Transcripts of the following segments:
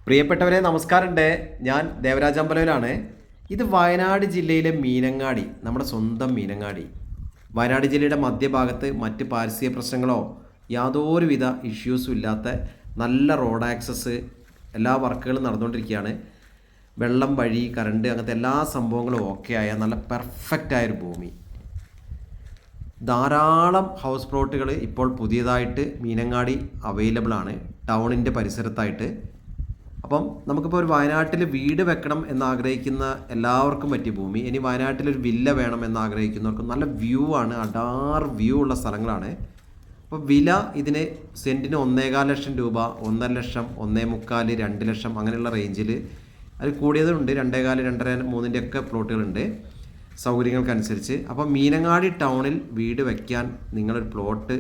പ്രിയപ്പെട്ടവരെ നമസ്കാരമുണ്ട്. ഞാൻ ദേവരാജ് അമ്പലവിലാണ്. ഇത് വയനാട് ജില്ലയിലെ മീനങ്ങാടി, നമ്മുടെ സ്വന്തം മീനങ്ങാടി. വയനാട് ജില്ലയുടെ മധ്യഭാഗത്ത് മറ്റ് പാരിസ്ഥിതിക പ്രശ്നങ്ങളോ യാതൊരുവിധ ഇഷ്യൂസും ഇല്ലാത്ത നല്ല റോഡ് ആക്സസ് എല്ലാ വർക്കുകളും നടന്നുകൊണ്ടിരിക്കുകയാണ്. വെള്ളം, വഴി, കറണ്ട് അങ്ങനത്തെ എല്ലാ സംഭവങ്ങളും ഓക്കെ ആയ നല്ല പെർഫെക്റ്റ് ആയൊരു ഭൂമി. ധാരാളം ഹൗസ് പ്ലോട്ടുകൾ ഇപ്പോൾ പുതിയതായിട്ട് മീനങ്ങാടി അവൈലബിൾ ആണ്, ടൗണിൻ്റെ പരിസരത്തായിട്ട്. അപ്പം നമുക്കിപ്പോൾ ഒരു വയനാട്ടിൽ വീട് വെക്കണം എന്നാഗ്രഹിക്കുന്ന എല്ലാവർക്കും പറ്റിയ ഭൂമി. ഇനി വയനാട്ടിലൊരു വില്ല വേണം എന്നാഗ്രഹിക്കുന്നവർക്ക് നല്ല വ്യൂ ആണ്, അടാർ വ്യൂ ഉള്ള സ്ഥലങ്ങളാണ്. അപ്പോൾ വില ഇതിന് സെൻറ്റിന് 1.25 ലക്ഷം രൂപ, 1.5 ലക്ഷം, 1.25, 2 ലക്ഷം അങ്ങനെയുള്ള റേഞ്ചിൽ. അത് കൂടിയതുണ്ട്, 2.25, 2.5, 3 ഒക്കെ പ്ലോട്ടുകളുണ്ട് സൗകര്യങ്ങൾക്കനുസരിച്ച്. അപ്പം മീനങ്ങാടി ടൗണിൽ വീട് വയ്ക്കാൻ നിങ്ങളൊരു പ്ലോട്ട്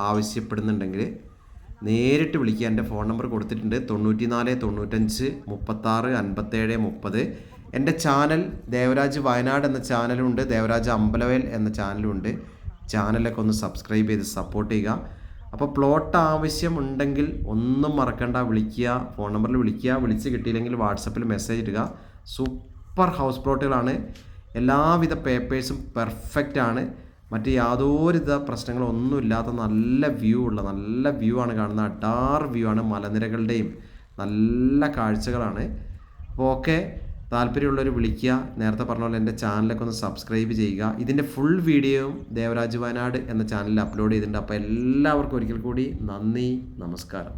ആവശ്യപ്പെടുന്നുണ്ടെങ്കിൽ നേരിട്ട് വിളിക്കുക. എൻ്റെ ഫോൺ നമ്പർ കൊടുത്തിട്ടുണ്ട്, 94 95 36 57 30. എൻ്റെ ചാനൽ ദേവരാജ് വയനാട് എന്ന ചാനലുണ്ട്, ദേവരാജ് അമ്പലവേൽ എന്ന ചാനലുണ്ട്. ചാനലൊക്കെ ഒന്ന് സബ്സ്ക്രൈബ് ചെയ്ത് സപ്പോർട്ട് ചെയ്യുക. അപ്പോൾ പ്ലോട്ട് ആവശ്യമുണ്ടെങ്കിൽ ഒന്നും മറക്കണ്ട, വിളിക്കുക, ഫോൺ നമ്പറിൽ വിളിക്കുക. വിളിച്ച് കിട്ടിയില്ലെങ്കിൽ വാട്സപ്പിൽ മെസ്സേജ് ഇടുക. സൂപ്പർ ഹൗസ് പ്ലോട്ടുകളാണ്, എല്ലാവിധ പേപ്പേഴ്സും പെർഫെക്റ്റ് ആണ്. മറ്റ് യാതൊരുവിധ പ്രശ്നങ്ങളൊന്നുമില്ലാത്ത നല്ല വ്യൂ ആണ് കാണുന്നത്. അഡാർ വ്യൂ ആണ്, മലനിരകളുടെയും നല്ല കാഴ്ചകളാണ്. അപ്പോൾ ഓക്കെ, താല്പര്യമുള്ളവർ വിളിക്കുക. നേരത്തെ പറഞ്ഞ പോലെ എൻ്റെ ചാനലൊക്കെ ഒന്ന് സബ്സ്ക്രൈബ് ചെയ്യുക. ഇതിൻ്റെ ഫുൾ വീഡിയോയും ദേവരാജ് വയനാട് എന്ന ചാനലിൽ അപ്ലോഡ് ചെയ്തിട്ടുണ്ട്. അപ്പോൾ എല്ലാവർക്കും ഒരിക്കൽ കൂടി നന്ദി, നമസ്കാരം.